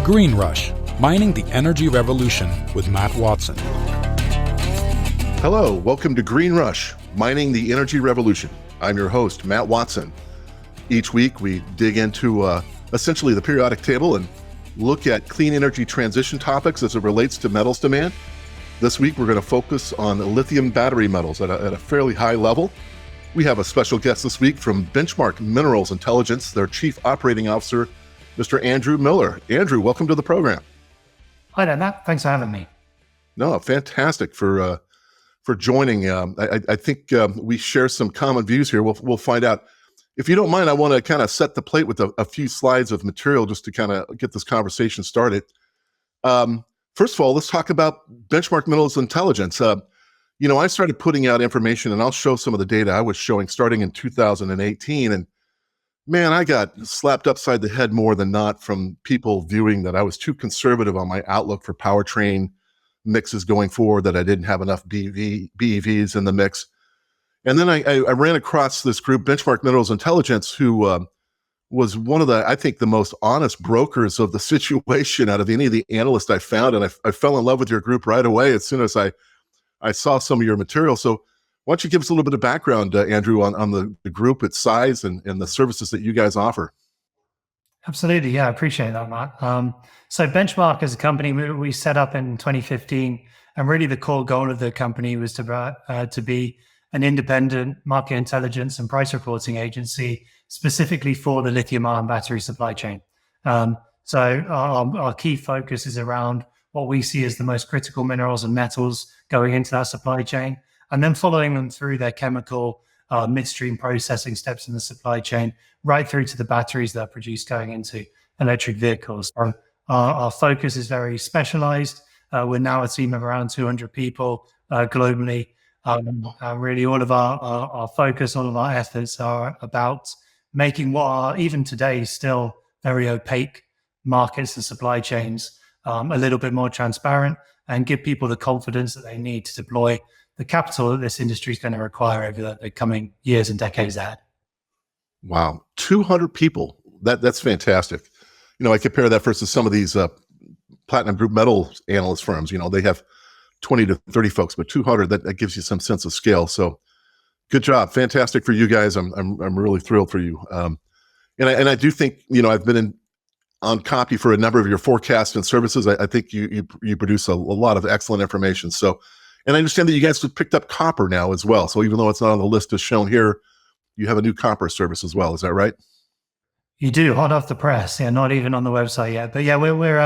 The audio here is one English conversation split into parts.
Green Rush, Mining the Energy Revolution with Matt Watson. Hello, welcome to Green Rush, Mining the Energy Revolution. I'm your host, Matt Watson. Each week we dig into essentially the periodic table and look at clean energy transition topics as it relates to metals demand. This week we're going to focus on lithium battery metals at a fairly high level. We have a special guest this week from Benchmark Minerals Intelligence, their Chief Operating Officer, Mr. Andrew Miller. Andrew, welcome to the program. Hi there, Matt. Thanks for having me. No, fantastic for joining. I think we share some common views here. We'll find out. If you don't mind, I want to kind of set the plate with a few slides of material just to kind of get this conversation started. First of all, let's talk about Benchmark Minerals Intelligence. I started putting out information, and I'll show some of the data I was showing starting in 2018. And man, I got slapped upside the head more than not from people viewing that I was too conservative on my outlook for powertrain mixes going forward, that I didn't have enough BEVs in the mix. And then I ran across this group, Benchmark Minerals Intelligence, who was one of I think the most honest brokers of the situation out of any of the analysts I found. And I fell in love with your group right away as soon as I saw some of your material. So why don't you give us a little bit of background, Andrew, on the group, its size, and the services that you guys offer? Absolutely. Yeah, I appreciate that, Matt. So Benchmark as a company, we set up in 2015, and really the core goal of the company was to be an independent market intelligence and price reporting agency specifically for the lithium-ion battery supply chain. So our key focus is around what we see as the most critical minerals and metals going into that supply chain, and then following them through their chemical midstream processing steps in the supply chain, right through to the batteries that are produced going into electric vehicles. Our focus is very specialized. We're now a team of around 200 people globally. Really all of our focus, all of our efforts are about making what are even today still very opaque markets and supply chains a little bit more transparent, and give people the confidence that they need to deploy the capital that this industry is going to require over the coming years and decades ahead. Wow, 200 people. That's fantastic. I compare that versus some of these platinum group metal analyst firms. They have 20 to 30 folks, but 200, that gives you some sense of scale. So good job. Fantastic for you guys. I'm really thrilled for you. And I do think, I've been on copy for a number of your forecasts and services. I think you produce a lot of excellent information. So, and I understand that you guys have picked up copper now as well. So even though it's not on the list as shown here, you have a new copper service as well. Is that right? You do, hot off the press. Yeah, not even on the website yet. But yeah, we're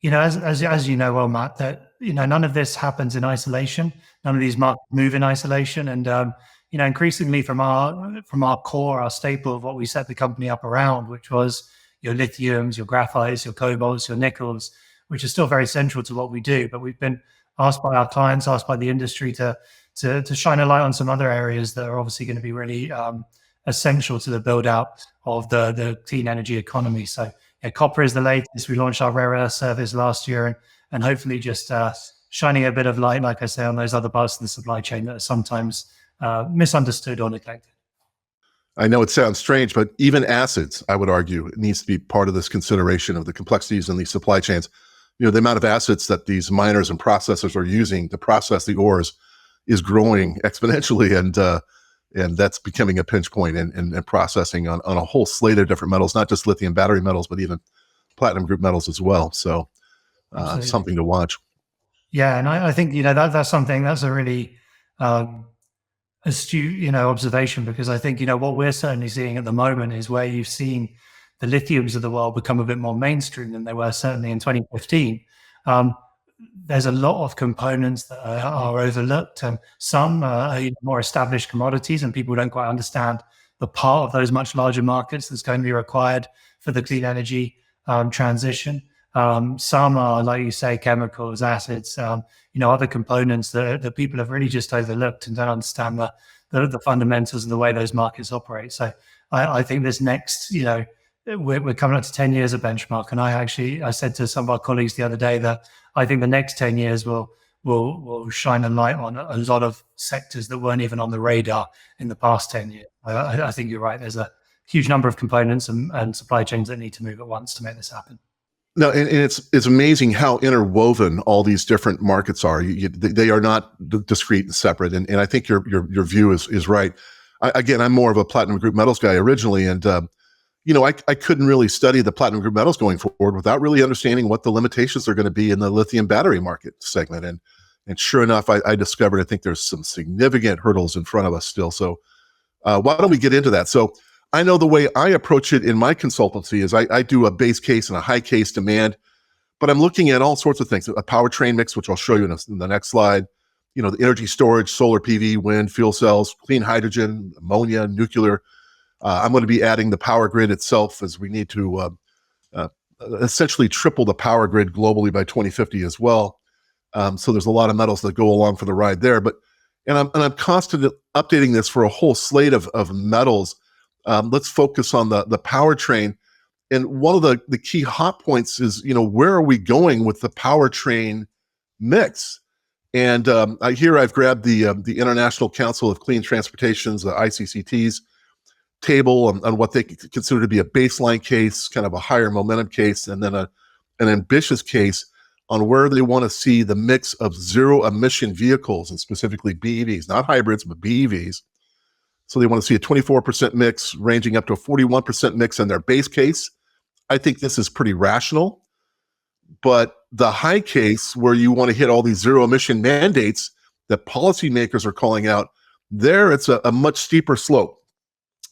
as you know well, Matt, that none of this happens in isolation. None of these markets move in isolation. And increasingly from our core, our staple of what we set the company up around, which was your lithiums, your graphites, your cobalts, your nickels, which are still very central to what we do. But we've been asked by our clients, asked by the industry to shine a light on some other areas that are obviously going to be really essential to the build out of the clean energy economy. So yeah, copper is the latest. We launched our rare earth service last year, and hopefully just shining a bit of light, like I say, on those other parts of the supply chain that are sometimes misunderstood or neglected. I know it sounds strange, but even acids, I would argue, it needs to be part of this consideration of the complexities in these supply chains. The amount of acids that these miners and processors are using to process the ores is growing exponentially, and that's becoming a pinch point in processing on a whole slate of different metals, not just lithium battery metals, but even platinum group metals as well. So something to watch. Yeah, and I think that's something that's a really astute observation, because I think what we're certainly seeing at the moment is where you've seen the lithiums of the world become a bit more mainstream than they were certainly in 2015. There's a lot of components that are overlooked, and some are more established commodities, and people don't quite understand the part of those much larger markets that's going to be required for the clean energy transition. Some are, like you say, chemicals, acids, other components that people have really just overlooked and don't understand the fundamentals of the way those markets operate. So I think this next, we're coming up to 10 years of Benchmark, and I said to some of our colleagues the other day that I think the next 10 years will shine a light on a lot of sectors that weren't even on the radar in the past 10 years. I think you're right. There's a huge number of components and supply chains that need to move at once to make this happen. No, and it's amazing how interwoven all these different markets are. They are not discrete and separate. And I think your view is right. Again, I'm more of a platinum group metals guy originally, and I couldn't really study the platinum group metals going forward without really understanding what the limitations are going to be in the lithium battery market segment. And sure enough, I discovered I think there's some significant hurdles in front of us still. So why don't we get into that? So I know the way I approach it in my consultancy is I do a base case and a high case demand, but I'm looking at all sorts of things, a powertrain mix, which I'll show you in the next slide, the energy storage, solar PV, wind, fuel cells, clean hydrogen, ammonia, nuclear. I'm going to be adding the power grid itself, as we need to essentially triple the power grid globally by 2050 as well. So there's a lot of metals that go along for the ride there. And I'm constantly updating this for a whole slate of metals. Let's focus on the powertrain. And one of the key hot points is, where are we going with the powertrain mix? And I've grabbed the International Council of Clean Transportation's, the ICCT's table on what they consider to be a baseline case, kind of a higher momentum case, and then an ambitious case on where they want to see the mix of zero-emission vehicles, and specifically BEVs, not hybrids, but BEVs. So they want to see a 24% mix ranging up to a 41% mix in their base case. I think this is pretty rational. But the high case, where you want to hit all these zero-emission mandates that policymakers are calling out, there it's a much steeper slope.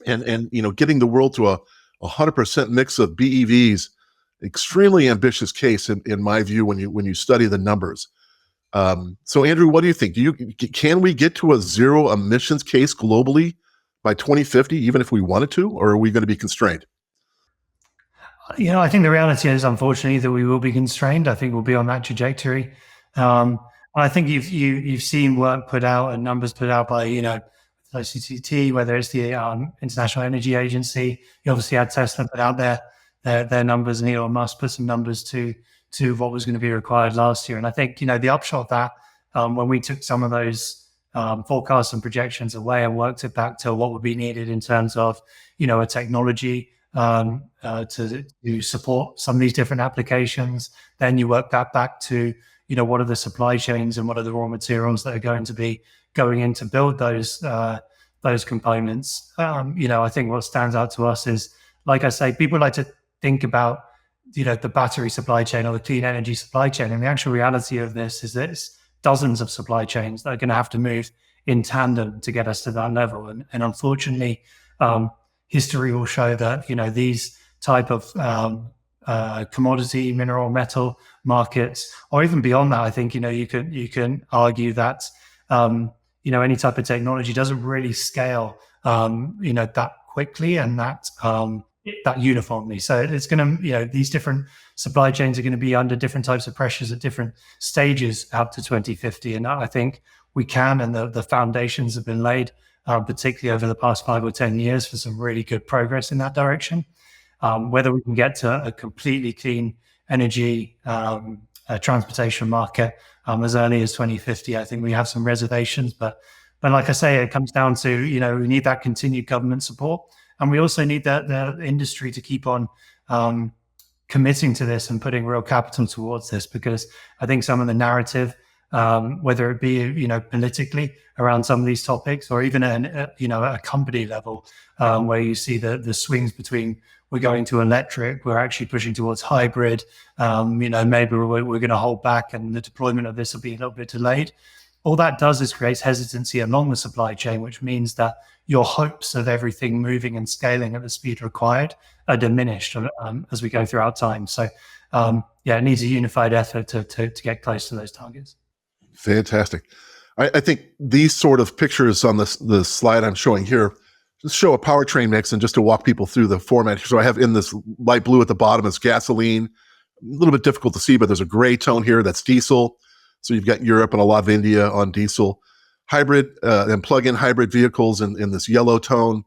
And getting the world to a 100% mix of BEVs, extremely ambitious case in my view when you study the numbers. So Andrew, what do you think? Can we get to a zero emissions case globally by 2050, even if we wanted to, or are we going to be constrained? I think the reality is, unfortunately, that we will be constrained. I think we'll be on that trajectory. I think you've seen work put out and numbers put out by ICCT, whether it's the International Energy Agency. You obviously had Tesla put out their numbers, and Elon Musk put some numbers to what was going to be required last year. And I think the upshot of that, when we took some of those forecasts and projections away and worked it back to what would be needed in terms of a technology to support some of these different applications, then you work that back to what are the supply chains and what are the raw materials that are going to be going in to build those components. I think what stands out to us is, like I say, people like to think about the battery supply chain or the clean energy supply chain, and the actual reality of this is that it's dozens of supply chains that are going to have to move in tandem to get us to that level. And unfortunately, history will show that these type of commodity, mineral, metal markets, or even beyond that, I think you can argue that any type of technology doesn't really scale that quickly and that uniformly. So it's going to these different supply chains are going to be under different types of pressures at different stages up to 2050. And I think we can, and the foundations have been laid, particularly over the past 5 or 10 years, for some really good progress in that direction. Whether we can get to a completely clean energy transportation market as early as 2050, I think we have some reservations. But like I say, it comes down to, we need that continued government support. And we also need the industry to keep on committing to this and putting real capital towards this, because I think some of the narrative, whether it be politically around some of these topics, or even at a company level, where you see the swings between we're going to electric, we're actually pushing towards hybrid, maybe we're going to hold back and the deployment of this will be a little bit delayed. All that does is creates hesitancy along the supply chain, which means that your hopes of everything moving and scaling at the speed required are diminished as we go throughout time. So it needs a unified effort to get close to those targets. Fantastic. I think these sort of pictures on the slide I'm showing here just show a powertrain mix, and just to walk people through the format. So I have in this light blue at the bottom is gasoline, a little bit difficult to see, but there's a gray tone here that's diesel. So you've got Europe and a lot of India on diesel. Hybrid and plug-in hybrid vehicles in this yellow tone,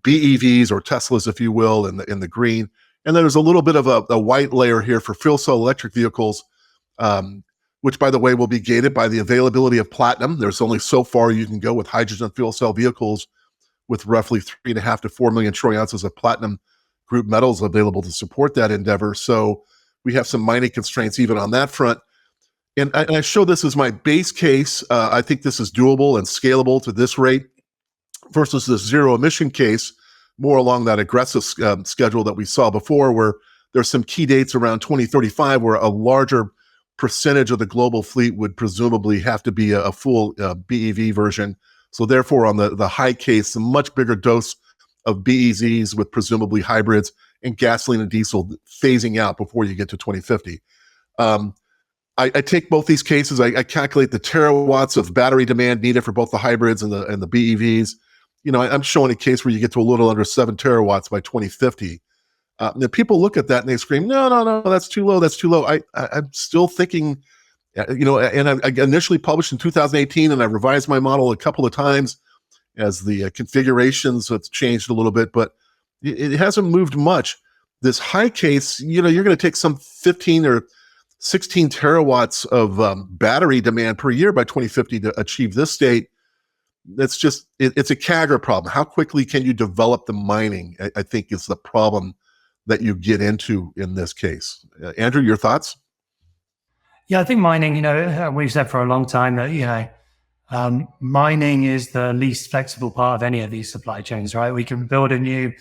BEVs or Teslas, if you will, in the green. And then there's a little bit of a white layer here for fuel cell electric vehicles, which, by the way, will be gated by the availability of platinum. There's only so far you can go with hydrogen fuel cell vehicles with roughly 3.5 to 4 million troy ounces of platinum group metals available to support that endeavor. So we have some mining constraints even on that front. And I show this as my base case. I think this is doable and scalable to this rate versus the zero emission case, more along that aggressive schedule that we saw before, where there's some key dates around 2035 where a larger percentage of the global fleet would presumably have to be a full BEV version. So therefore, on the high case, a much bigger dose of BEVs with presumably hybrids and gasoline and diesel phasing out before you get to 2050. I take both these cases. I calculate the terawatts of battery demand needed for both the hybrids and the BEVs. I'm showing a case where you get to a little under 7 terawatts by 2050. And people look at that and they scream, no, that's too low. That's too low. I'm still thinking, and I initially published in 2018, and I revised my model a couple of times as the configurations have changed a little bit, but it hasn't moved much. This high case, you're going to take some 15 or 16 terawatts of battery demand per year by 2050 to achieve this state. That's just, it's a CAGR problem. How quickly can you develop the mining, I think, is the problem that you get into in this case. Andrew, your thoughts? Yeah, I think mining, we've said for a long time that, mining is the least flexible part of any of these supply chains, right? We can build a new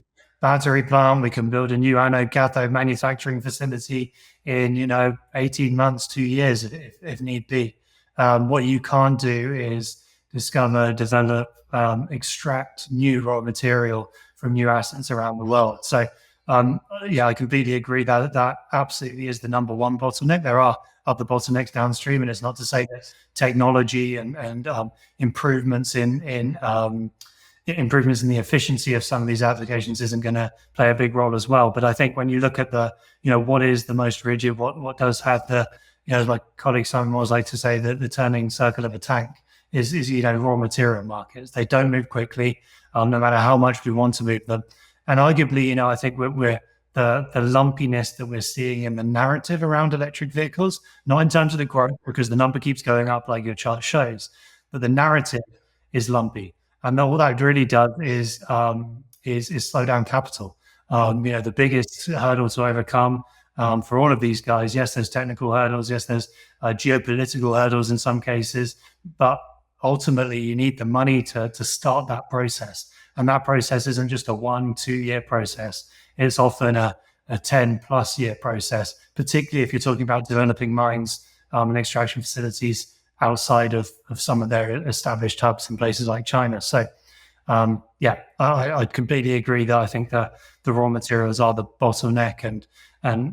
battery plant, we can build a new anode cathode manufacturing facility in, 18 months, 2 years, if need be. What you can't do is discover, develop, extract new raw material from new assets around the world. So, I completely agree that absolutely is the number one bottleneck. There are other bottlenecks downstream, and it's not to say that technology and improvements in improvements in the efficiency of some of these applications isn't going to play a big role as well. But I think when you look at what is the most rigid, what does have the, as my colleague Simon Moores like to say, that the turning circle of a tank is raw material markets. They don't move quickly, no matter how much we want to move them. And arguably, I think we're the lumpiness that we're seeing in the narrative around electric vehicles, not in terms of the growth, because the number keeps going up like your chart shows, but the narrative is lumpy. And all that really does is slow down capital. The biggest hurdle to overcome for all of these guys, yes, there's technical hurdles, yes, there's geopolitical hurdles in some cases, but ultimately you need the money to start that process. And that process isn't just a 1-2 year process. It's often a 10 plus year process, particularly if you're talking about developing mines and extraction facilities outside of some of their established hubs in places like China. So, I completely agree that I think the raw materials are the bottleneck. And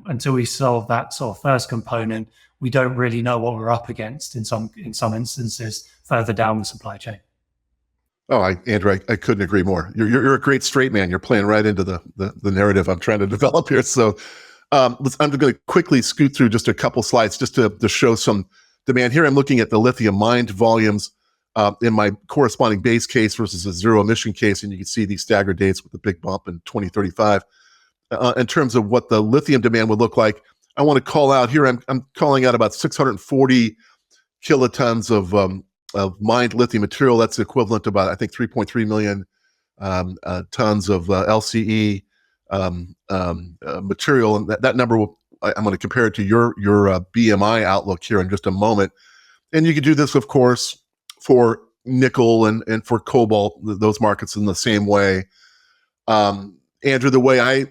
until we solve that sort of first component, we don't really know what we're up against in some instances further down the supply chain. Oh, Andrew, I couldn't agree more. You're a great straight man. You're playing right into the narrative I'm trying to develop here. So I'm going to quickly scoot through just a couple slides just to show some demand. Here I'm looking at the lithium mined volumes in my corresponding base case versus a zero emission case, and you can see these staggered dates with the big bump in 2035. In terms of what the lithium demand would look like, I want to call out here, I'm calling out about 640 kilotons of mined lithium material. That's equivalent to about, I think, 3.3 million tons of LCE material. And that number, I'm going to compare it to your BMI outlook here in just a moment. And you could do this, of course, for nickel and for cobalt, those markets in the same way. Andrew, the way I,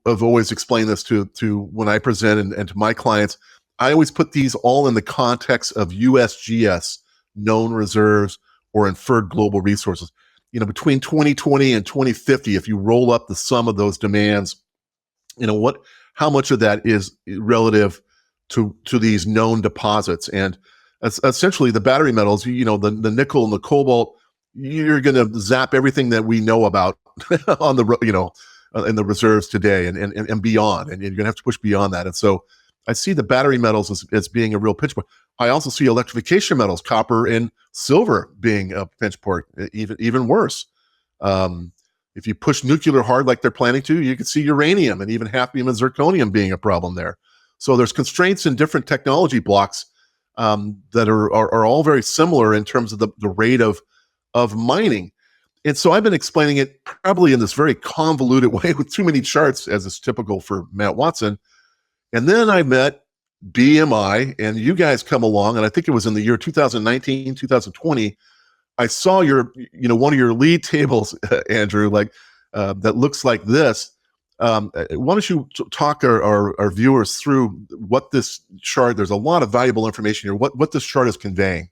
have always explained this to when I present and to my clients, I always put these all in the context of USGS, known reserves or inferred global resources. Between 2020 and 2050, if you roll up the sum of those demands, how much of that is relative to these known deposits? And essentially the battery metals, the nickel and the cobalt, you're going to zap everything that we know about on the, in the reserves today and beyond, and you're going to have to push beyond that. And so I see the battery metals as being a real pinch point. I also see electrification metals, copper and silver, being a pinch point, even worse. If you push nuclear hard like they're planning to, you can see uranium and even hafnium and zirconium being a problem there. So there's constraints in different technology blocks that are all very similar in terms of the rate of mining. And so I've been explaining it probably in this very convoluted way with too many charts, as is typical for Matt Watson. And then I met BMI, and you guys come along, and I think it was in the year 2019, 2020. I saw one of your lead tables, Andrew, like that looks like this. Why don't you talk our viewers through what this chart? There's a lot of valuable information here. What this chart is conveying.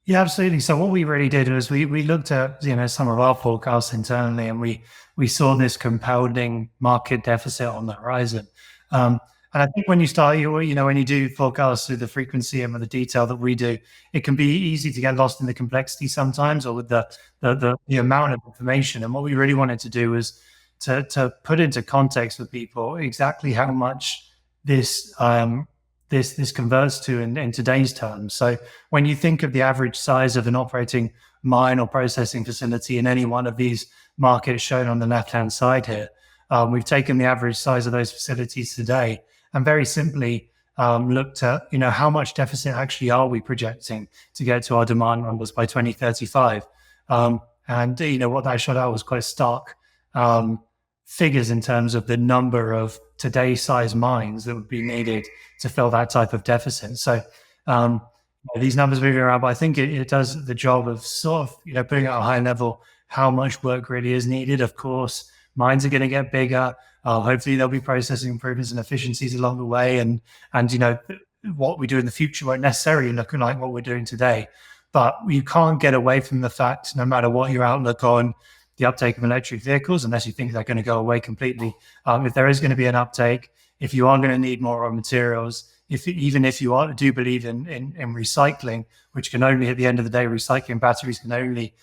Yeah, absolutely. So what we really did was we looked at some of our forecasts internally, and we saw this compounding market deficit on the horizon. And I think when you start, when you do forecasts with the frequency and with the detail that we do, it can be easy to get lost in the complexity sometimes, or with the amount of information. And what we really wanted to do was to put into context for people exactly how much this converts to in today's terms. So when you think of the average size of an operating mine or processing facility in any one of these markets shown on the left-hand side here, we've taken the average size of those facilities today and very simply looked at, how much deficit actually are we projecting to get to our demand numbers by 2035. And what that showed out was quite stark figures in terms of the number of today's size mines that would be needed to fill that type of deficit. So these numbers moving around, but I think it does the job of sort of, putting at a high level how much work really is needed. Of course, mines are going to get bigger. Hopefully there'll be processing improvements and efficiencies along the way. And what we do in the future won't necessarily look like what we're doing today. But you can't get away from the fact, no matter what your outlook on the uptake of electric vehicles, unless you think they're going to go away completely. If there is going to be an uptake, if you are going to need more raw materials, even if you do believe in recycling, which can only, at the end of the day, recycling batteries can only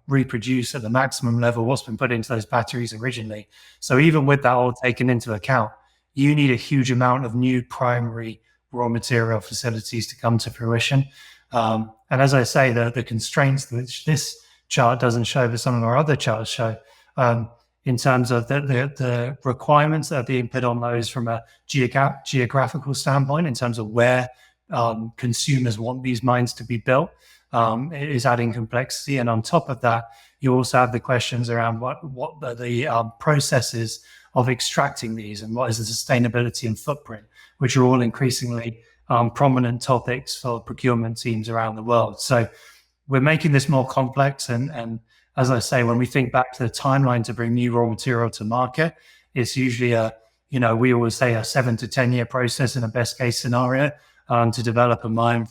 reproduce at the maximum level what's been put into those batteries originally. So even with that all taken into account, you need a huge amount of new primary raw material facilities to come to fruition. And as I say, the constraints which this chart doesn't show, but some of our other charts show, in terms of the requirements that are being put on those from a geographical standpoint, in terms of where consumers want these mines to be built, it is adding complexity. And on top of that, you also have the questions around what the processes of extracting these, and what is the sustainability and footprint, which are all increasingly prominent topics for procurement teams around the world. So we're making this more complex. And as I say, when we think back to the timeline to bring new raw material to market, it's usually we always say a 7 to 10 year process in a best case scenario to develop a mine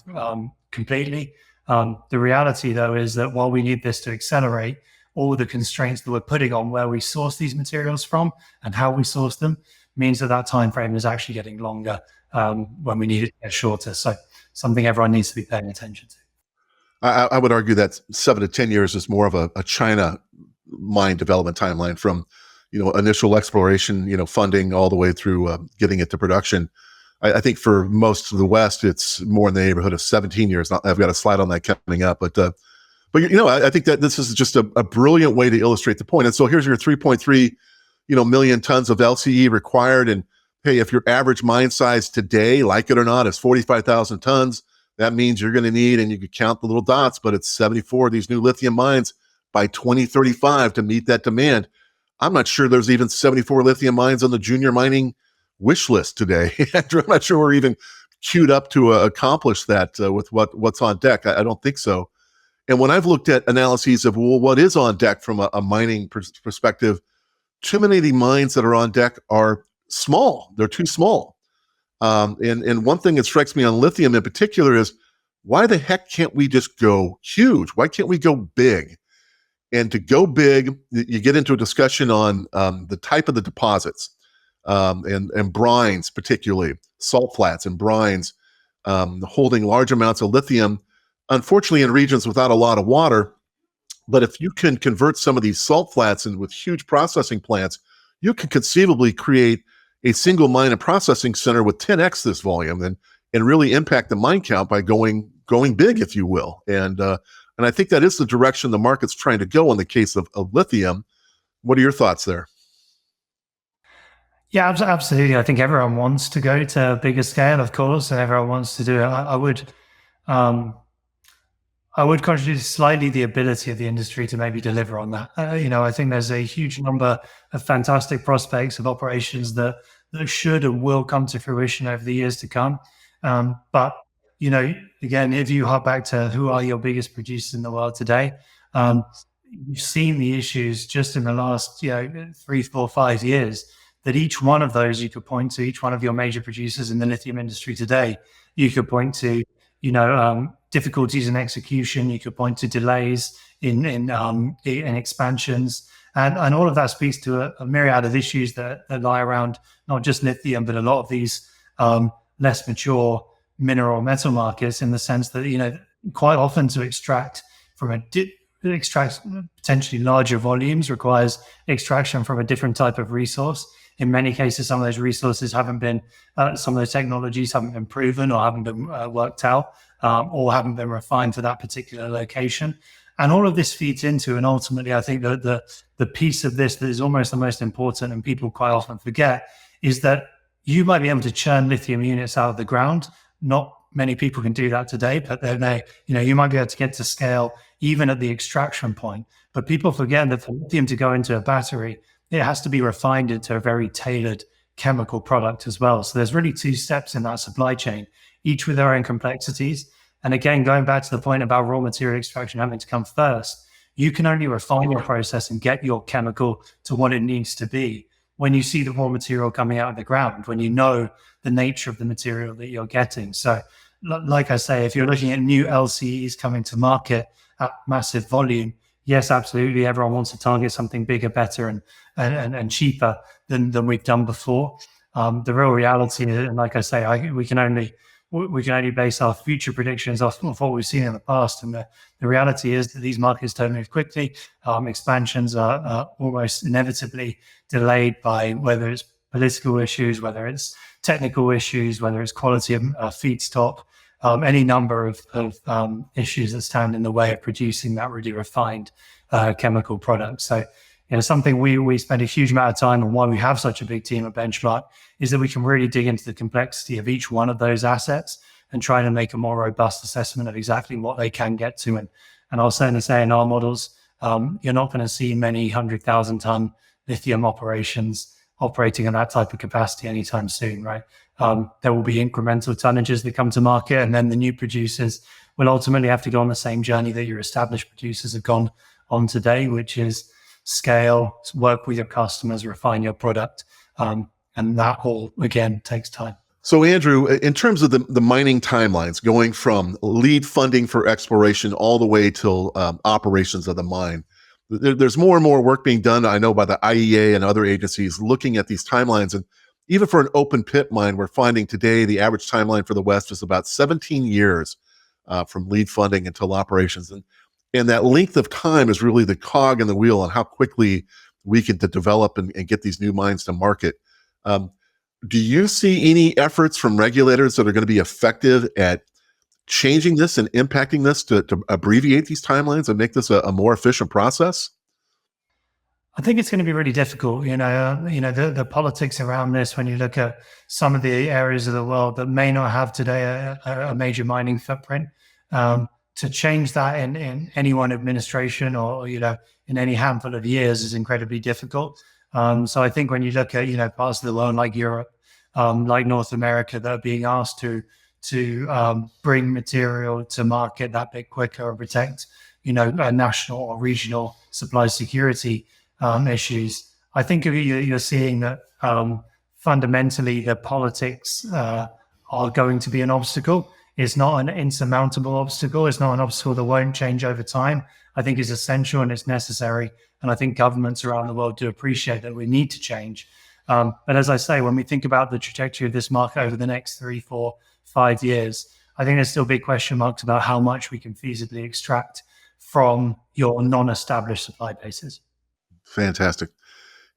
completely. The reality, though, is that while we need this to accelerate, all the constraints that we're putting on where we source these materials from and how we source them means that time frame is actually getting longer when we need it to get shorter. So something everyone needs to be paying attention to. I would argue that 7 to 10 years is more of a China mine development timeline, from initial exploration, funding, all the way through getting it to production. I think for most of the West, it's more in the neighborhood of 17 years. I've got a slide on that coming up, but I think that this is just a brilliant way to illustrate the point. And so here's your 3.3 million tons of LCE required. And hey, if your average mine size today, like it or not, is 45,000 tons, that means you're going to need, and you could count the little dots, but it's 74 of these new lithium mines by 2035 to meet that demand. I'm not sure there's even 74 lithium mines on the junior mining wish list today. I'm not sure we're even queued up to accomplish that with what's on deck. I don't think so. And when I've looked at analyses of, well, what is on deck from a mining perspective, too many of the mines that are on deck are small. They're too small. And one thing that strikes me on lithium in particular is, why the heck can't we just go huge? Why can't we go big? And to go big, you get into a discussion on the type of the deposits and brines, particularly salt flats and brines, holding large amounts of lithium, unfortunately in regions without a lot of water. But if you can convert some of these salt flats and with huge processing plants, you can conceivably create a single mine and processing center with 10x this volume and really impact the mine count by going big, if you will. And I think that is the direction the market's trying to go in the case of lithium. What are your thoughts there? Yeah, absolutely. I think everyone wants to go to a bigger scale, of course, and everyone wants to do it. I would contribute slightly the ability of the industry to maybe deliver on that. I think there's a huge number of fantastic prospects of operations that that should and will come to fruition over the years to come. But again, if you hop back to who are your biggest producers in the world today, you've seen the issues just in the last 3, 4, 5 years, that each one of those you could point to, each one of your major producers in the lithium industry today, you could point to difficulties in execution, you could point to delays in expansions, and all of that speaks to a myriad of issues that lie around not just lithium, but a lot of these less mature mineral metal markets, in the sense that quite often to extract potentially larger volumes requires extraction from a different type of resource. In many cases, some of those resources haven't been, some of those technologies haven't been proven or haven't been worked out, or haven't been refined for that particular location. And all of this feeds into, and ultimately, I think that the piece of this that is almost the most important, and people quite often forget, is that you might be able to churn lithium units out of the ground. Not many people can do that today, but then you might be able to get to scale even at the extraction point. But people forget that for lithium to go into a battery, it has to be refined into a very tailored chemical product as well. So there's really 2 steps in that supply chain, each with their own complexities. And again, going back to the point about raw material extraction having to come first, you can only refine your process and get your chemical to what it needs to be when you see the raw material coming out of the ground, when you know the nature of the material that you're getting. So like I say, if you're looking at new LCEs coming to market at massive volume, yes, absolutely, everyone wants to target something bigger, better, and cheaper than we've done before. The real reality, and like I say, we can only base our future predictions off of what we've seen in the past. And the reality is that these markets don't move quickly. Expansions are almost inevitably delayed by whether it's political issues, whether it's technical issues, whether it's quality of feedstock, any number of issues that stand in the way of producing that really refined chemical product. So, something we spend a huge amount of time on, why we have such a big team at Benchmark, is that we can really dig into the complexity of each one of those assets and try to make a more robust assessment of exactly what they can get to. And I'll certainly say in our models, you're not going to see many 100,000 ton lithium operations operating at that type of capacity anytime soon, right? There will be incremental tonnages that come to market, and then the new producers will ultimately have to go on the same journey that your established producers have gone on today, which is scale, work with your customers, refine your product. And that all, again, takes time. So Andrew, in terms of the mining timelines, going from lead funding for exploration all the way till operations of the mine, there's more and more work being done, I know, by the IEA and other agencies looking at these timelines. And even for an open pit mine, we're finding today the average timeline for the West is about 17 years from lead funding until operations. And that length of time is really the cog in the wheel on how quickly we can develop and get these new mines to market. Do you see any efforts from regulators that are going to be effective at changing this and impacting this to abbreviate these timelines and make this a more efficient process? I think it's going to be really difficult. The politics around this, when you look at some of the areas of the world that may not have today a major mining footprint, to change that in any one administration or in any handful of years is incredibly difficult. So I think when you look at parts of the world like Europe, like North America, that are being asked to bring material to market that bit quicker or protect national or regional supply security issues, I think you're seeing that fundamentally the politics are going to be an obstacle. It's not an insurmountable obstacle. It's not an obstacle that won't change over time. I think it's essential and it's necessary. And I think governments around the world do appreciate that we need to change. But as I say, when we think about the trajectory of this market over the next 3, 4, 5 years, I think there's still big question marks about how much we can feasibly extract from your non-established supply bases. Fantastic.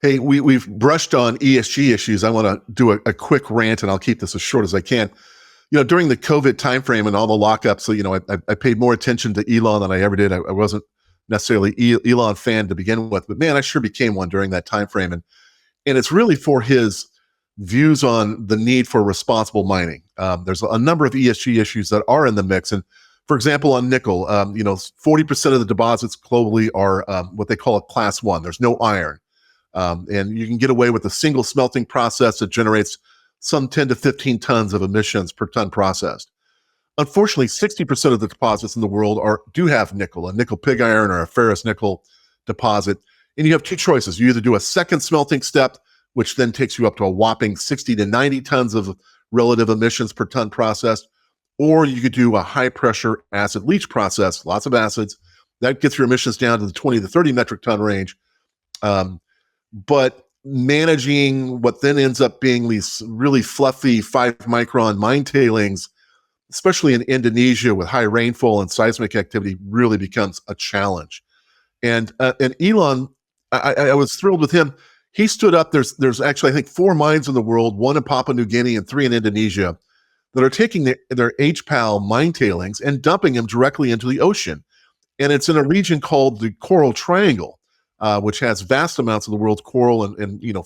Hey, we've brushed on ESG issues. I want to do a quick rant, and I'll keep this as short as I can. During the COVID timeframe and all the lockups, so, I paid more attention to Elon than I ever did. I wasn't necessarily Elon fan to begin with, but man, I sure became one during that timeframe. And it's really for his views on the need for responsible mining. There's a number of ESG issues that are in the mix. And for example, on nickel, 40% of the deposits globally are what they call a class 1. There's no iron. And you can get away with a single smelting process that generates some 10 to 15 tons of emissions per ton processed. Unfortunately, 60% of the deposits in the world do have nickel, a nickel pig iron or a ferrous nickel deposit. And you have two choices. You either do a second smelting step, which then takes you up to a whopping 60 to 90 tons of relative emissions per ton processed, or you could do a high pressure acid leach process, lots of acids. That gets your emissions down to the 20 to 30 metric ton range. But managing what then ends up being these really fluffy 5-micron mine tailings, especially in Indonesia with high rainfall and seismic activity, really becomes a challenge. And Elon, I was thrilled with him. He stood up. There's actually, I think, 4 mines in the world, 1 in Papua New Guinea and 3 in Indonesia, that are taking their HPAL mine tailings and dumping them directly into the ocean. And it's in a region called the Coral Triangle, which has vast amounts of the world's coral and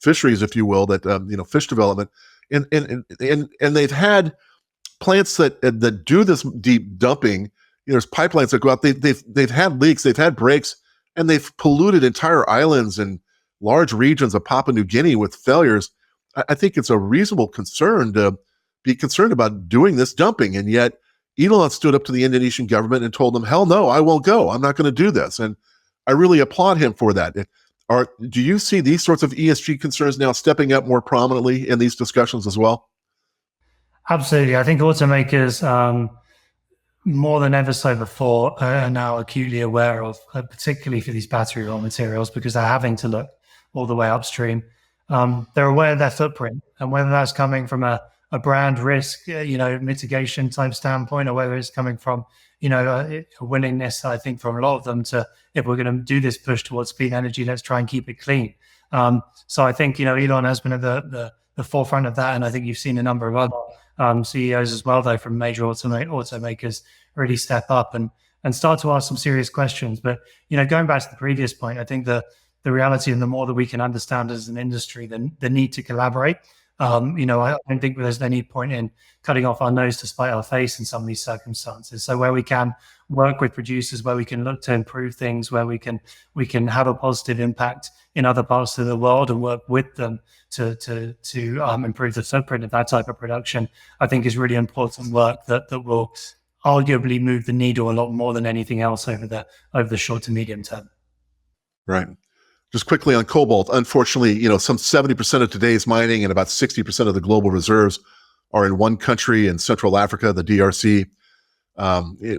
fisheries, if you will, that fish development. And they've had plants that do this deep dumping. There's pipelines that go out. They've had leaks, they've had breaks, and they've polluted entire islands and large regions of Papua New Guinea with failures. I think it's a reasonable concern to be concerned about doing this dumping. And yet Elon stood up to the Indonesian government and told them, hell no, I won't go. I'm not going to do this. And I really applaud him for that. Do you see these sorts of ESG concerns now stepping up more prominently in these discussions as well? Absolutely. I think automakers, more than ever so before, are now acutely aware of, particularly for these battery raw materials, because they're having to look all the way upstream. They're aware of their footprint, and whether that's coming from a brand risk, mitigation type standpoint, or whether it's coming from, a willingness, I think, from a lot of them to, if we're going to do this push towards clean energy, let's try and keep it clean. So I think, Elon has been at the forefront of that. And I think you've seen a number of other CEOs as well, though, from major automakers really step up and start to ask some serious questions. But, going back to the previous point, I think the reality, and the more that we can understand as an industry, the need to collaborate. I don't think there's any point in cutting off our nose to spite our face in some of these circumstances. So where we can work with producers, where we can look to improve things, where we can have a positive impact in other parts of the world and work with them to improve the footprint of that type of production, I think is really important work that will arguably move the needle a lot more than anything else over the short to medium term. Right. Just quickly on cobalt, unfortunately, some 70% of today's mining and about 60% of the global reserves are in one country in Central Africa, the DRC,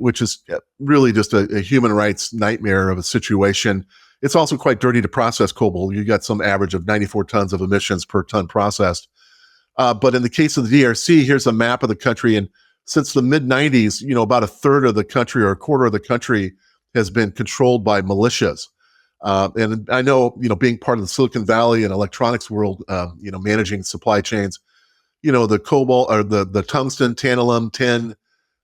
which is really just a human rights nightmare of a situation. It's also quite dirty to process cobalt. You got some average of 94 tons of emissions per ton processed. But in the case of the DRC, here's a map of the country. And since the mid-90s, about a third of the country or a quarter of the country has been controlled by militias. And I know, being part of the Silicon Valley and electronics world, managing supply chains, the cobalt or the tungsten, tantalum, tin,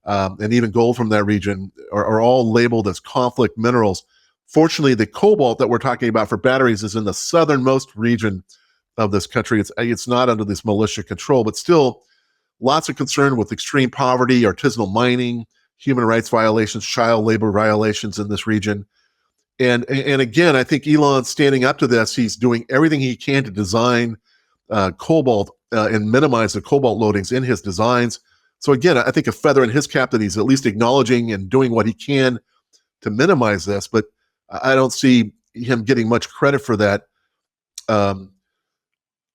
and even gold from that region are all labeled as conflict minerals. Fortunately, the cobalt that we're talking about for batteries is in the southernmost region of this country. It's not under this militia control, but still lots of concern with extreme poverty, artisanal mining, human rights violations, child labor violations in this region. And again, I think Elon's standing up to this. He's doing everything he can to design cobalt and minimize the cobalt loadings in his designs. So again, I think a feather in his cap that he's at least acknowledging and doing what he can to minimize this, but I don't see him getting much credit for that. On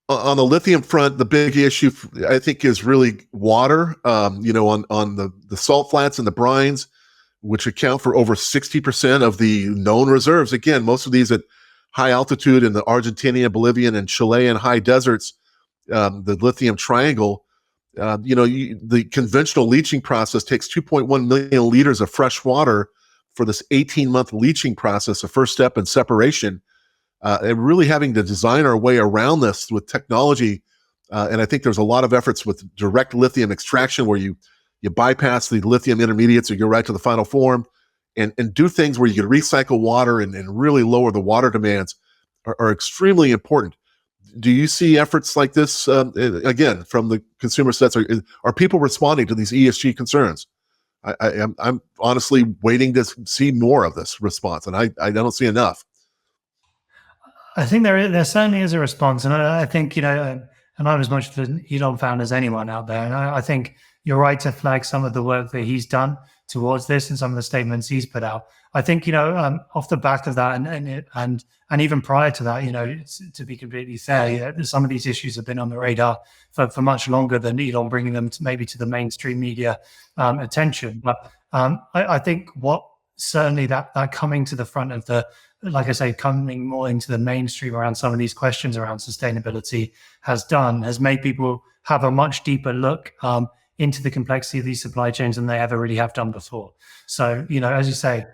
the lithium front, the big issue, I think, is really water, on the salt flats and the brines, which account for over 60% of the known reserves. Again, most of these at high altitude in the Argentinian, Bolivian, and Chilean high deserts, the lithium triangle. The conventional leaching process takes 2.1 million liters of fresh water for this 18-month leaching process, a first step in separation. And really having to design our way around this with technology. And I think there's a lot of efforts with direct lithium extraction where you bypass the lithium intermediates or you go right to the final form and do things where you can recycle water and really lower the water demands are extremely important. Do you see efforts like this, again, from the consumer sets? Are people responding to these ESG concerns? I'm honestly waiting to see more of this response, and I don't see enough. I think there certainly is a response, and I think and I'm as much of an Elon fan as anyone out there, and I think you're right to flag some of the work that he's done towards this and some of the statements he's put out. I think off the back of that, and even prior to that, to be completely fair, some of these issues have been on the radar for much longer than Elon bringing them maybe to the mainstream media attention. But I think what certainly that coming to the front of like I say, coming more into the mainstream around some of these questions around sustainability has made people have a much deeper look into the complexity of these supply chains than they ever really have done before. So, as you say,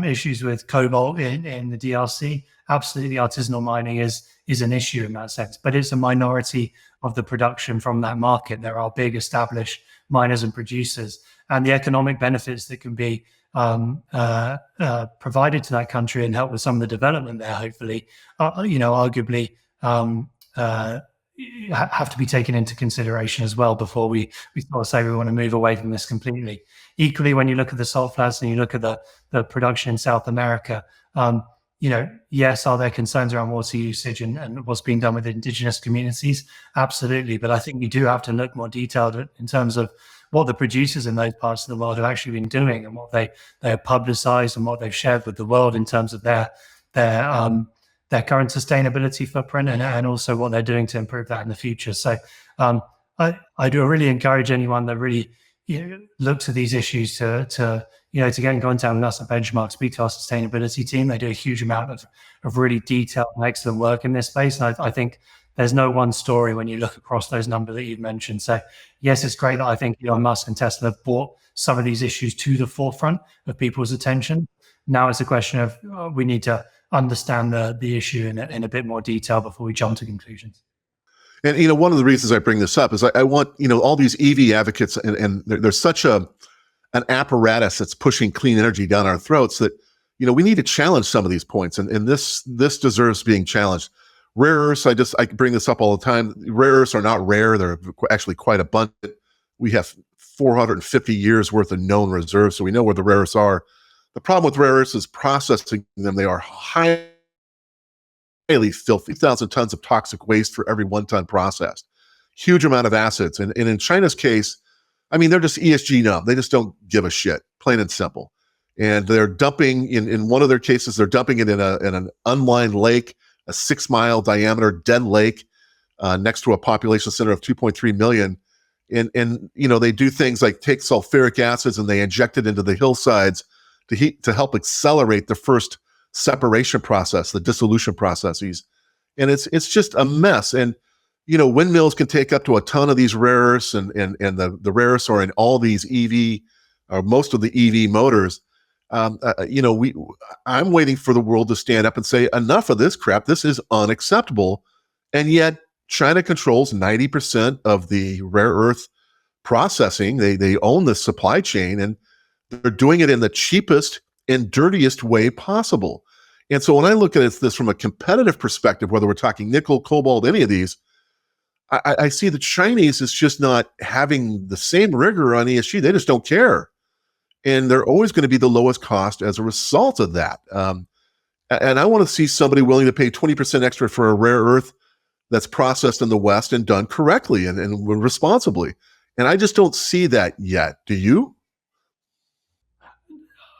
issues with cobalt in the DRC, absolutely artisanal mining is an issue in that sense, but it's a minority of the production from that market. There are big established miners and producers, and the economic benefits that can be provided to that country and help with some of the development there, hopefully, arguably have to be taken into consideration as well before we sort of say we want to move away from this completely. Equally, when you look at the salt flats and you look at the production in South America, yes, are there concerns around water usage and what's being done with indigenous communities? Absolutely. But I think you do have to look more detailed in terms of what the producers in those parts of the world have actually been doing and what they have publicized and what they've shared with the world in terms of their current sustainability footprint and also what they're doing to improve that in the future. So I do really encourage anyone that really looks at these issues to get in contact with us at Benchmark, speak to our sustainability team. They do a huge amount of really detailed and excellent work in this space. And I think there's no one story when you look across those numbers that you've mentioned. So yes, it's great that I think Elon Musk and Tesla have brought some of these issues to the forefront of people's attention. Now it's a question of we need to understand the issue in a bit more detail before we jump to conclusions. And one of the reasons I bring this up is I want all these EV advocates, and there's such an apparatus that's pushing clean energy down our throats that we need to challenge some of these points, and this deserves being challenged. Rare earths, I bring this up all the time. Rare earths are not rare; they're actually quite abundant. We have 450 years worth of known reserves, so we know where the rare earths are. The problem with rare earths is processing them. They are highly filthy. 1,000 tons of toxic waste for every 1 ton processed. Huge amount of acids. And in China's case, they're just ESG numb. They just don't give a shit, plain and simple. And they're dumping, in one of their cases, they're dumping it in an unlined lake, a 6-mile diameter dead lake next to a population center of 2.3 million. And they do things like take sulfuric acids and they inject it into the hillsides to help accelerate the first separation process, the dissolution processes. And it's just a mess. And windmills can take up to a ton of these rare earths, and the rare earths are in all these EV, or most of the EV motors. I'm waiting for the world to stand up and say, enough of this crap. This is unacceptable. And yet China controls 90% of the rare earth processing. They own the supply chain, and they're doing it in the cheapest and dirtiest way possible. And so when I look at this from a competitive perspective, whether we're talking nickel, cobalt, any of these, I see the Chinese is just not having the same rigor on ESG. They just don't care. And they're always going to be the lowest cost as a result of that. And I want to see somebody willing to pay 20% extra for a rare earth that's processed in the West and done correctly and responsibly. And I just don't see that yet. Do you?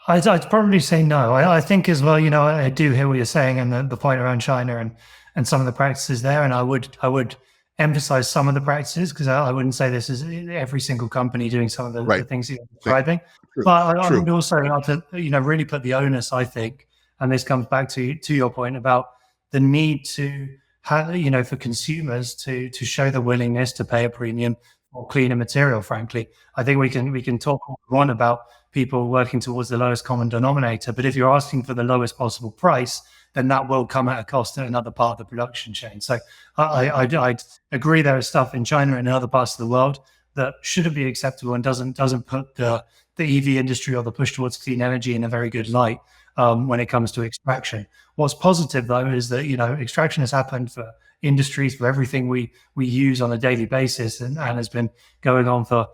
I'd probably say no. I think as well, I do hear what you're saying and the point around China and some of the practices there. And I would emphasize some of the practices, because I wouldn't say this is every single company doing some of the things you're describing. True. But I would also like to, really put the onus, I think, and this comes back to your point about the need to have, for consumers to show the willingness to pay a premium for cleaner material. Frankly, I think we can talk on about people working towards the lowest common denominator, but if you're asking for the lowest possible price, then that will come at a cost at another part of the production chain. So I agree there is stuff in China and in other parts of the world that shouldn't be acceptable and doesn't put the EV industry or the push towards clean energy in a very good light when it comes to extraction. What's positive though is that extraction has happened for industries, for everything we use on a daily basis, and has been going on for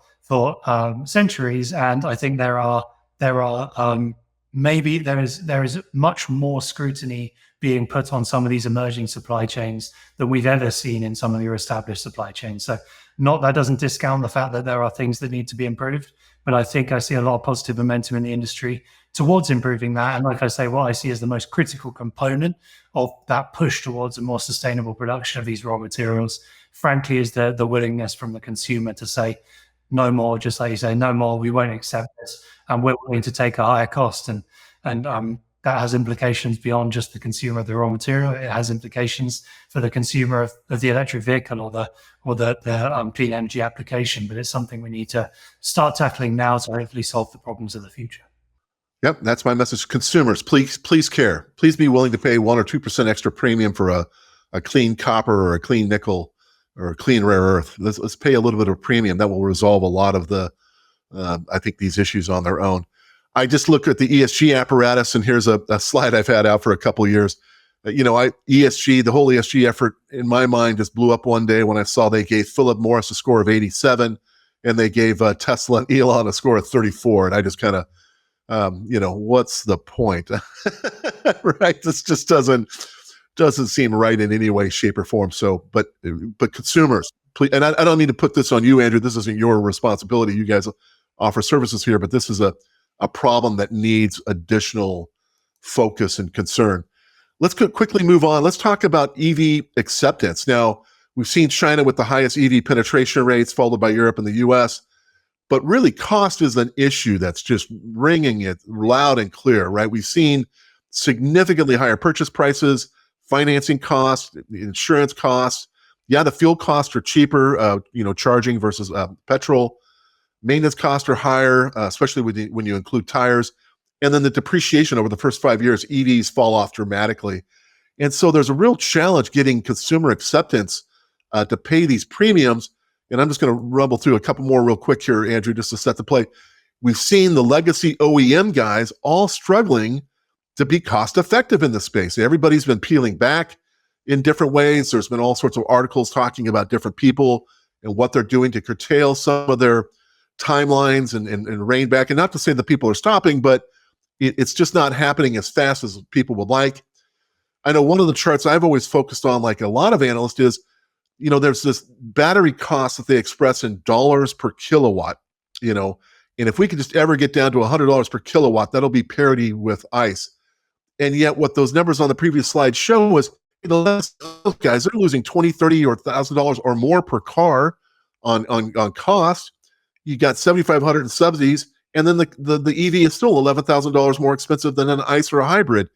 centuries. And I think there are maybe there is much more scrutiny being put on some of these emerging supply chains than we've ever seen in some of your established supply chains. So that doesn't discount the fact that there are things that need to be improved, but I think I see a lot of positive momentum in the industry towards improving that. And like I say, what I see as the most critical component of that push towards a more sustainable production of these raw materials, frankly, is the willingness from the consumer to say, no more, just like you say, no more, we won't accept this. And we're willing to take a higher cost. And that has implications beyond just the consumer of the raw material. It has implications for the consumer of the electric vehicle or the clean energy application. But it's something we need to start tackling now to hopefully solve the problems of the future. Yep, that's my message. Consumers, please care. Please be willing to pay 1 or 2% extra premium for a clean copper or a clean nickel or a clean rare earth. Let's pay a little bit of premium. That will resolve a lot of the, I think, these issues on their own. I just looked at the ESG apparatus, and here's a slide I've had out for a couple of years. ESG, the whole ESG effort in my mind just blew up one day when I saw they gave Philip Morris a score of 87 and they gave Tesla and Elon a score of 34. And I just kind of, what's the point? Right? This just doesn't seem right in any way, shape, or form. So, but consumers, please, and I don't mean to put this on you, Andrew. This isn't your responsibility. You guys offer services here, but this is a problem that needs additional focus and concern. Let's quickly move on. Let's talk about EV acceptance. Now, we've seen China with the highest EV penetration rates, followed by Europe and the US. But really, cost is an issue that's just ringing it loud and clear, right? We've seen significantly higher purchase prices, financing costs, insurance costs. Yeah, the fuel costs are cheaper, charging versus petrol. Maintenance costs are higher, especially when you include tires. And then the depreciation over the first 5 years, EVs fall off dramatically. And so there's a real challenge getting consumer acceptance to pay these premiums. And I'm just going to rumble through a couple more real quick here, Andrew, just to set the plate. We've seen the legacy OEM guys all struggling to be cost effective in this space. Everybody's been peeling back in different ways. There's been all sorts of articles talking about different people and what they're doing to curtail some of their timelines and rein back. And not to say that people are stopping, but it's just not happening as fast as people would like. I know one of the charts I've always focused on, like a lot of analysts, is, there's this battery cost that they express in dollars per kilowatt, and if we could just ever get down to $100 per kilowatt, that'll be parity with ICE. And yet what those numbers on the previous slide show was, those guys are losing $20, $30, or $1,000 or more per car on cost. You got $7,500 in subsidies, and then the EV is still $11,000 more expensive than an ICE or a hybrid.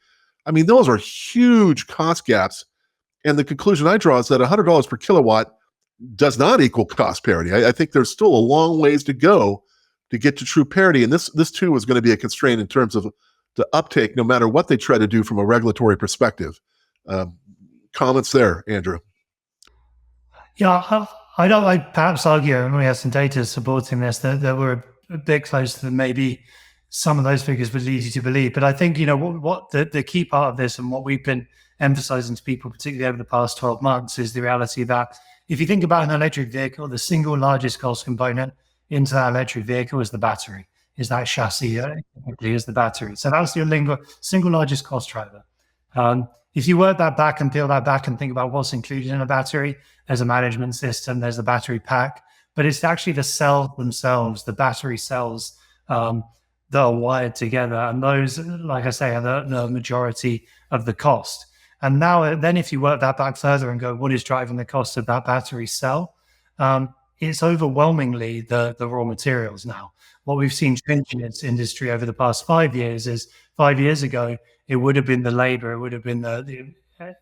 I mean, those are huge cost gaps. And the conclusion I draw is that $100 per kilowatt does not equal cost parity. I think there's still a long ways to go to get to true parity. And this too is going to be a constraint in terms of the uptake, no matter what they try to do from a regulatory perspective. Comments there, Andrew? Yeah, I'd perhaps argue, and we have some data supporting this, that we're a bit closer than maybe some of those figures would lead you to believe. But I think, what the key part of this, and what we've been emphasizing to people, particularly over the past 12 months, is the reality that if you think about an electric vehicle, the single largest cost component into that electric vehicle is the battery, is that chassis, is the battery. So that's your single largest cost driver. If you work that back and peel that back and think about what's included in a battery, there's a management system, there's a battery pack, but it's actually the cells themselves, the battery cells that are wired together. And those, like I say, are the majority of the cost. And now, then if you work that back further and go, what is driving the cost of that battery cell? It's overwhelmingly the raw materials now. What we've seen change in its industry over the past 5 years is 5 years ago, it would have been the labor, it would have been the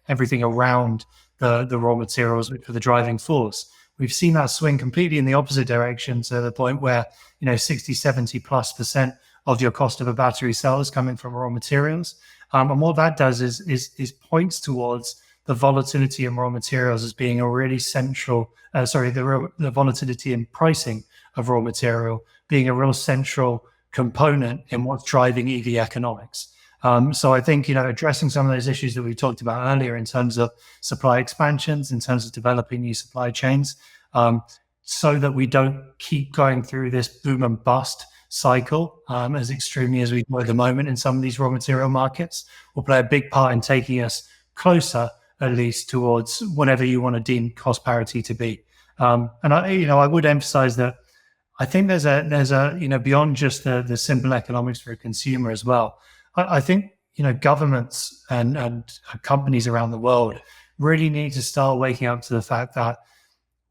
everything around the raw materials, which were the driving force. We've seen that swing completely in the opposite direction, to the point where 60, 70+% of your cost of a battery cell is coming from raw materials. And what that does is points towards the volatility in raw materials as being a really central, the volatility in pricing of raw material being a real central component in what's driving EV economics. So I think, addressing some of those issues that we talked about earlier in terms of supply expansions, in terms of developing new supply chains, so that we don't keep going through this boom and bust cycle as extremely as we do at the moment in some of these raw material markets will play a big part in taking us closer, at least, towards whatever you want to deem cost parity to be. And I would emphasize that I think there's a beyond just the simple economics for a consumer as well. I think governments and companies around the world really need to start waking up to the fact that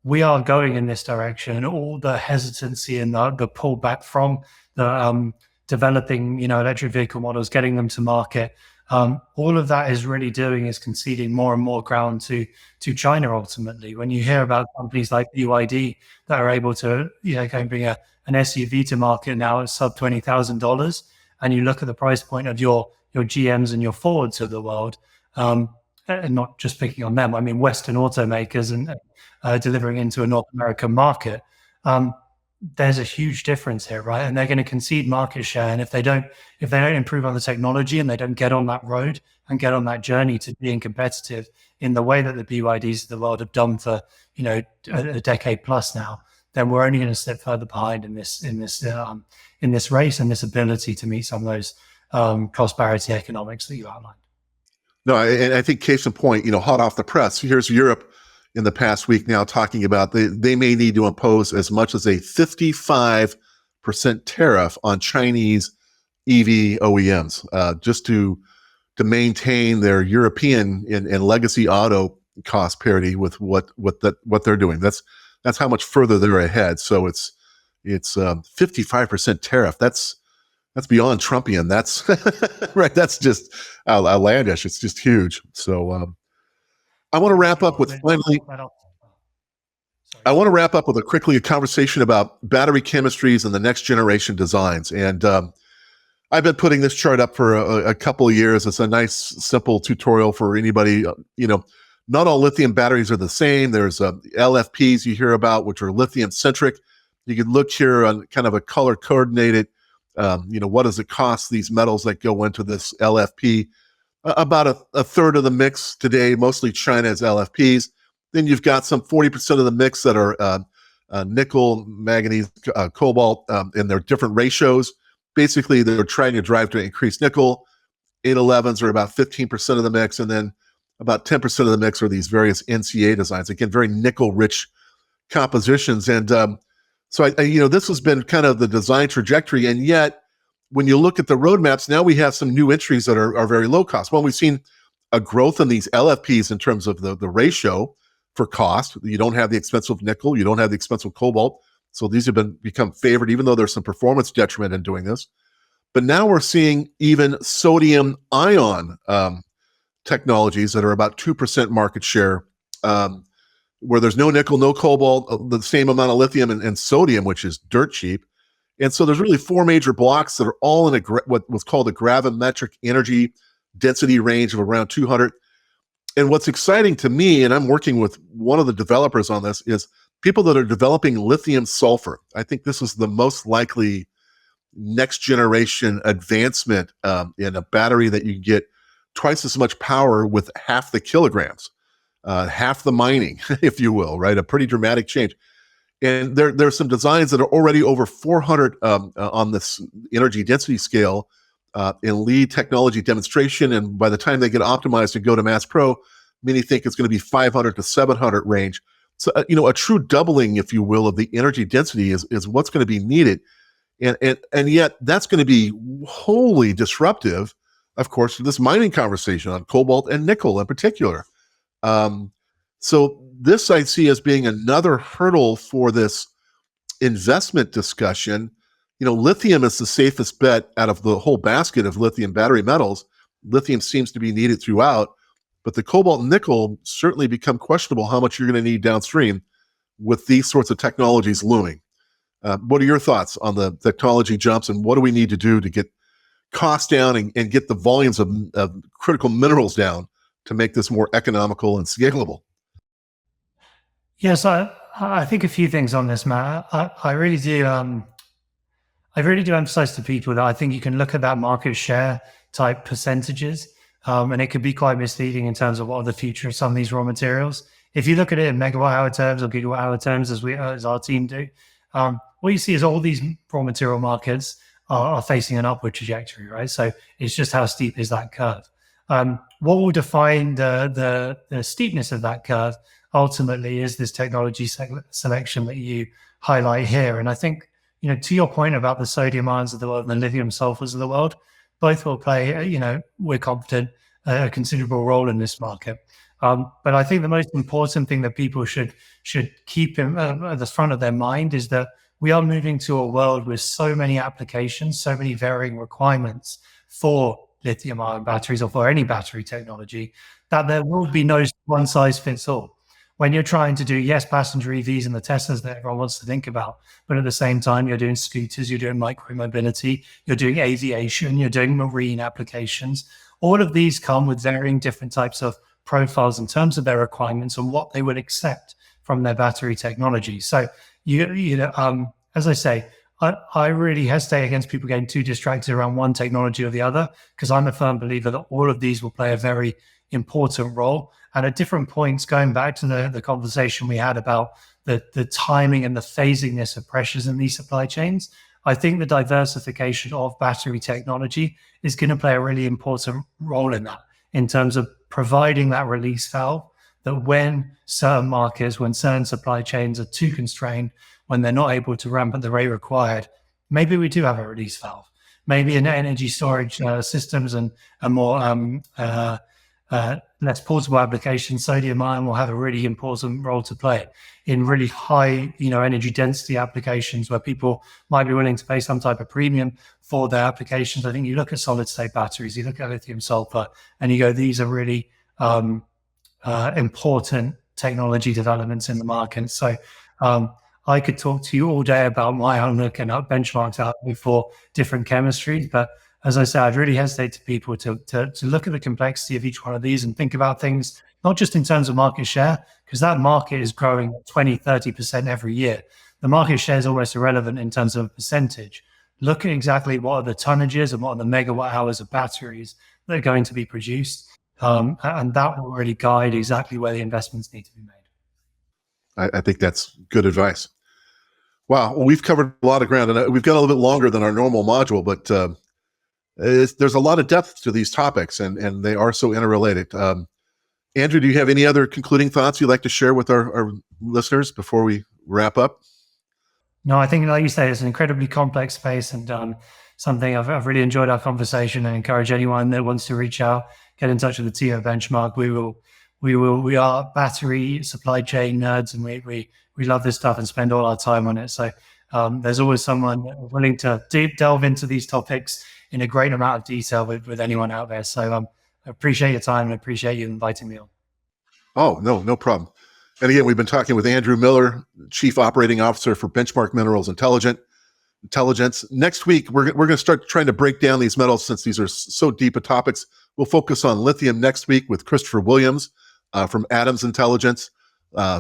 we are going in this direction, and all the hesitancy and the pullback from the developing electric vehicle models, getting them to market. All of that is really doing is conceding more and more ground to China ultimately. When you hear about companies like BYD that are able to go and bring an SUV to market now at sub $20,000, and you look at the price point of your GMs and your Fords of the world, and not just picking on them, I mean Western automakers and delivering into a North American market, there's a huge difference here, right? And they're going to concede market share. And if they don't improve on the technology and they don't get on that road and get on that journey to being competitive in the way that the BYDs of the world have done for a decade plus now, then we're only going to slip further behind in this race and this ability to meet some of those cost parity economics that you outlined. No, and I think case in point, hot off the press, here's Europe in the past week now talking about they may need to impose as much as a 55% tariff on Chinese EV OEMs just to maintain their European and legacy auto cost parity with what they're doing. That's how much further they're ahead. So it's 55% tariff. That's beyond Trumpian. That's right. That's just outlandish. It's just huge. So I want to wrap up with a conversation about battery chemistries and the next generation designs. And I've been putting this chart up for a couple of years. It's a nice, simple tutorial for anybody. Not all lithium batteries are the same. There's LFPs you hear about, which are lithium centric. You can look here on kind of a color coordinated. What does it cost, these metals that go into this LFP? About a third of the mix today, mostly China's LFPs. Then you've got some 40% of the mix that are nickel, manganese, cobalt, and they're different ratios. Basically, they're trying to drive to increase nickel. 811s are about 15% of the mix, and then about 10% of the mix are these various NCA designs. Again, very nickel-rich compositions. And so, this has been kind of the design trajectory, and yet, when you look at the roadmaps, now we have some new entries that are very low cost. Well, we've seen a growth in these LFPs in terms of the ratio for cost. You don't have the expensive nickel, you don't have the expensive cobalt. So these have become favored, even though there's some performance detriment in doing this. But now we're seeing even sodium-ion technologies that are about 2% market share, where there's no nickel, no cobalt, the same amount of lithium and sodium, which is dirt cheap. And so there's really four major blocks that are all in what was called a gravimetric energy density range of around 200. And what's exciting to me, and I'm working with one of the developers on this, is people that are developing lithium sulfur. I think this is the most likely next generation advancement in a battery that you can get twice as much power with half the kilograms, half the mining, if you will, right? A pretty dramatic change. And there's some designs that are already over 400 on this energy density scale in lead technology demonstration. And by the time they get optimized and go to mass pro, many think it's going to be 500 to 700 range. So, a true doubling, if you will, of the energy density is what's going to be needed. And yet that's going to be wholly disruptive, of course, to this mining conversation on cobalt and nickel in particular. So this I see as being another hurdle for this investment discussion. Lithium is the safest bet out of the whole basket of lithium battery metals. Lithium seems to be needed throughout, but the cobalt and nickel certainly become questionable how much you're going to need downstream with these sorts of technologies looming. What are your thoughts on the technology jumps, and what do we need to do to get costs down and get the volumes of critical minerals down to make this more economical and scalable? Yes, I think a few things on this, Matt. I really do. I really do emphasize to people that I think you can look at that market share type percentages, and it could be quite misleading in terms of what are the future of some of these raw materials. If you look at it in megawatt hour terms or gigawatt hour terms, as our team do, what you see is all these raw material markets are facing an upward trajectory, right? So it's just how steep is that curve. What will define the steepness of that curve ultimately is this technology selection that you highlight here. And I think, to your point about the sodium ions of the world and the lithium sulfurs of the world, both will play, we're confident, a considerable role in this market. But I think the most important thing that people should keep at the front of their mind is that we are moving to a world with so many applications, so many varying requirements for lithium-ion batteries or for any battery technology, that there will be no one size fits all. When you're trying to do, yes, passenger EVs and the Teslas that everyone wants to think about, but at the same time, you're doing scooters, you're doing micro-mobility, you're doing aviation, you're doing marine applications. All of these come with varying different types of profiles in terms of their requirements and what they would accept from their battery technology. So, as I say, I really hesitate against people getting too distracted around one technology or the other, because I'm a firm believer that all of these will play a very important role. And at different points, going back to the conversation we had about the timing and the phasingness of pressures in these supply chains, I think the diversification of battery technology is going to play a really important role in that, in terms of providing that release valve that when certain markets, when certain supply chains are too constrained, when they're not able to ramp at the rate required, maybe we do have a release valve. Maybe in energy storage systems and more less portable applications, sodium ion will have a really important role to play in really high, energy density applications where people might be willing to pay some type of premium for their applications. I think you look at solid state batteries, you look at lithium sulfur, and you go, these are really important technology developments in the market. So I could talk to you all day about my outlook and benchmarks out for different chemistries, but as I say, I'd really hesitate to people to look at the complexity of each one of these and think about things, not just in terms of market share, because that market is growing 20, 30% every year. The market share is almost irrelevant in terms of a percentage. Look at exactly what are the tonnages and what are the megawatt hours of batteries that are going to be produced. And that will really guide exactly where the investments need to be made. I think that's good advice. Wow. Well, we've covered a lot of ground, and we've got a little bit longer than our normal module, but there's a lot of depth to these topics, and they are so interrelated. Andrew, do you have any other concluding thoughts you'd like to share with our listeners before we wrap up? No, I think, like you say, it's an incredibly complex space, and something I've really enjoyed our conversation, and encourage anyone that wants to reach out, get in touch with the team at Benchmark. We are battery supply chain nerds, and we love this stuff and spend all our time on it. So there's always someone willing to delve into these topics in a great amount of detail with anyone out there. So I appreciate your time and appreciate you inviting me on. Oh, no problem. And again, we've been talking with Andrew Miller, Chief Operating Officer for Benchmark Minerals Intelligence. Next week, we're going to start trying to break down these metals, since these are so deep a topics. We'll focus on lithium next week with Christopher Williams from Adams Intelligence.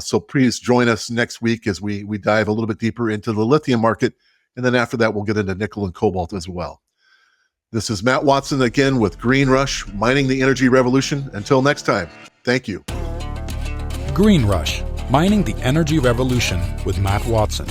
So please join us next week as we dive a little bit deeper into the lithium market. And then after that, we'll get into nickel and cobalt as well. This is Matt Watson again with Green Rush, mining the energy revolution. Until next time, thank you. Green Rush, mining the energy revolution with Matt Watson.